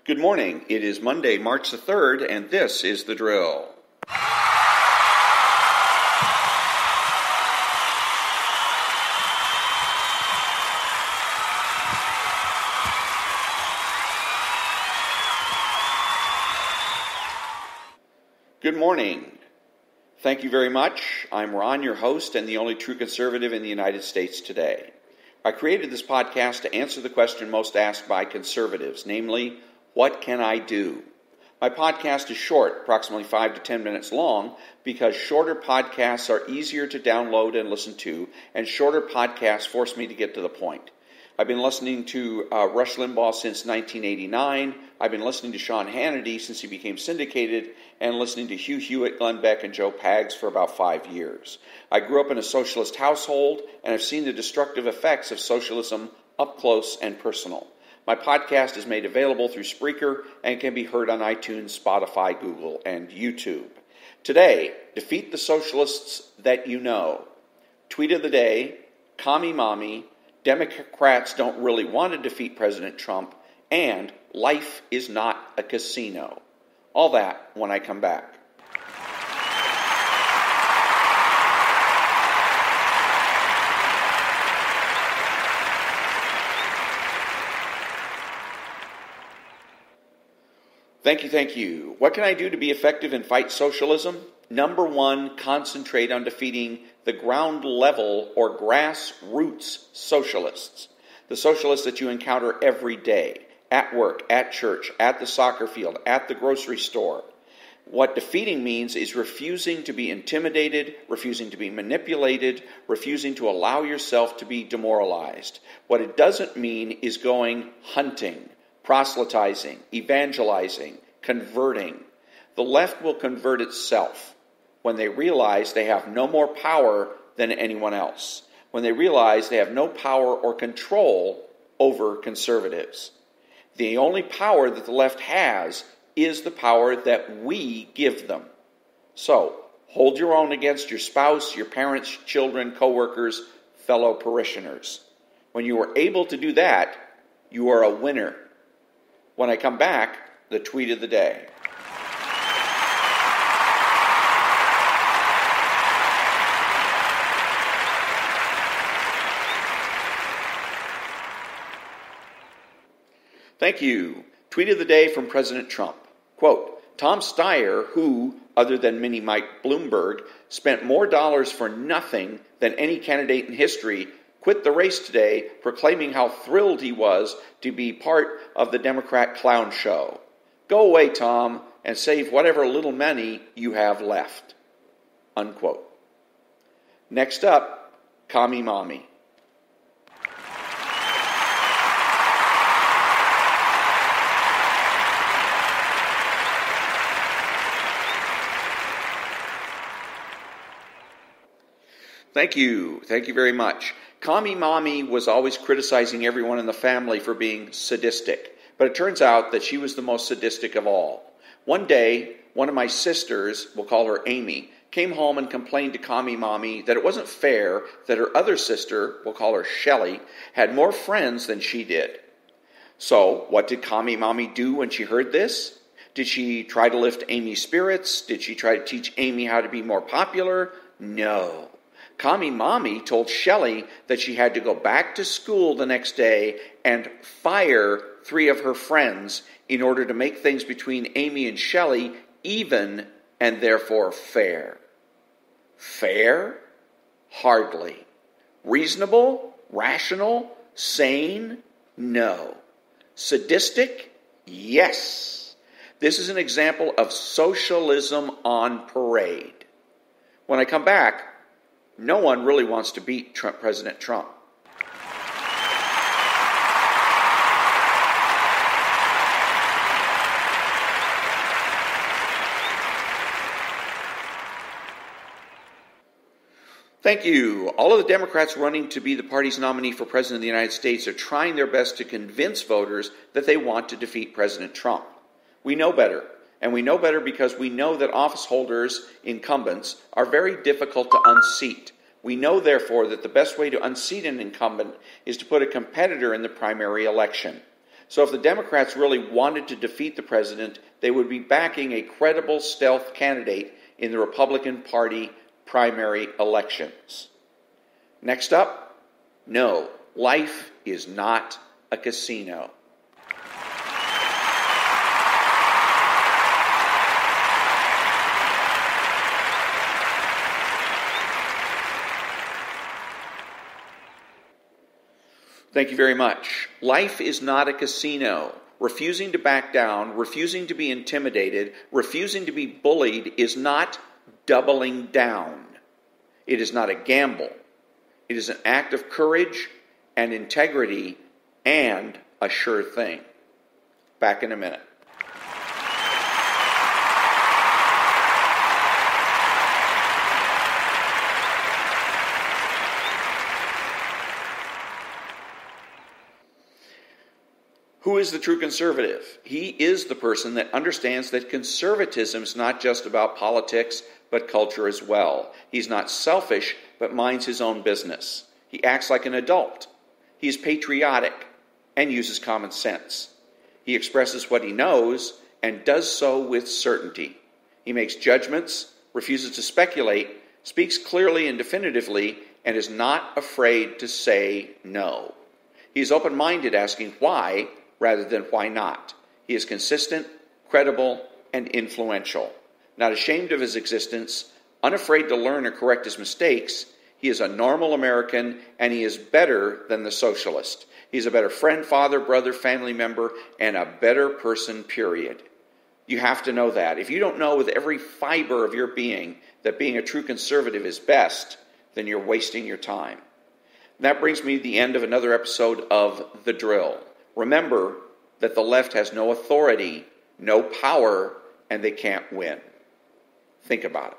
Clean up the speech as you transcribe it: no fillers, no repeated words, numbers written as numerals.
Good morning. It is Monday, March the 3rd, and this is The Drill. Good morning. Thank you very much. I'm Ron, your host, and the only true conservative in the United States today. I created this podcast to answer the question most asked by conservatives, namely, what can I do? My podcast is short, approximately 5 to 10 minutes long, because shorter podcasts are easier to download and listen to, and shorter podcasts force me to get to the point. I've been listening to Rush Limbaugh since 1989. I've been listening to Sean Hannity since he became syndicated, and listening to Hugh Hewitt, Glenn Beck, and Joe Pags for about 5 years. I grew up in a socialist household, and I've seen the destructive effects of socialism up close and personal. My podcast is made available through Spreaker and can be heard on iTunes, Spotify, Google, and YouTube. Today, defeat the socialists that you know. Tweet of the day, Commie Mommy, Democrats don't really want to defeat President Trump, and life is not a casino. All that when I come back. Thank you. What can I do to be effective and fight socialism? Number one, concentrate on defeating the ground level or grassroots socialists. The socialists that you encounter every day, at work, at church, at the soccer field, at the grocery store. What defeating means is refusing to be intimidated, refusing to be manipulated, refusing to allow yourself to be demoralized. What it doesn't mean is going hunting, proselytizing, evangelizing, converting. The left will convert itself when they realize they have no more power than anyone else, when they realize they have no power or control over conservatives. The only power that the left has is the power that we give them. So, hold your own against your spouse, your parents, children, co-workers, fellow parishioners. When you are able to do that, you are a winner. When I come back, the tweet of the day. Thank you. Tweet of the day from President Trump. Quote, Tom Steyer, who, other than mini Mike Bloomberg, spent more dollars for nothing than any candidate in history, quit the race today, proclaiming how thrilled he was to be part of the Democrat clown show. Go away, Tom, and save whatever little money you have left. Unquote. Next up, Commie Mommy. Thank you. Thank you very much. Commie Mommy was always criticizing everyone in the family for being sadistic, but it turns out that she was the most sadistic of all. One day, one of my sisters, we'll call her Amy, came home and complained to Commie Mommy that it wasn't fair that her other sister, we'll call her Shelley, had more friends than she did. So, what did Commie Mommy do when she heard this? Did she try to lift Amy's spirits? Did she try to teach Amy how to be more popular? No. Commie Mommy told Shelley that she had to go back to school the next day and fire 3 of her friends in order to make things between Amy and Shelley even and therefore fair. Fair? Hardly. Reasonable? Rational? Sane? No. Sadistic? Yes. This is an example of socialism on parade. When I come back, no one really wants to beat President Trump. Thank you. All of the Democrats running to be the party's nominee for President of the United States are trying their best to convince voters that they want to defeat President Trump. We know better. And we know better because we know that office holders, incumbents, are very difficult to unseat. We know, therefore, that the best way to unseat an incumbent is to put a competitor in the primary election. So if the Democrats really wanted to defeat the president, they would be backing a credible stealth candidate in the Republican Party primary elections. Next up, no, life is not a casino. Thank you very much. Life is not a casino. Refusing to back down, refusing to be intimidated, refusing to be bullied is not doubling down. It is not a gamble. It is an act of courage and integrity and a sure thing. Back in a minute. Who is the true conservative? He is the person that understands that conservatism is not just about politics, but culture as well. He's not selfish, but minds his own business. He acts like an adult. He is patriotic and uses common sense. He expresses what he knows and does so with certainty. He makes judgments, refuses to speculate, speaks clearly and definitively, and is not afraid to say no. He is open-minded, asking why rather than why not. He is consistent, credible, and influential. Not ashamed of his existence, unafraid to learn or correct his mistakes, he is a normal American, and he is better than the socialist. He is a better friend, father, brother, family member, and a better person, period. You have to know that. If you don't know with every fiber of your being that being a true conservative is best, then you're wasting your time. And that brings me to the end of another episode of The Drill. Remember that the left has no authority, no power, and they can't win. Think about it.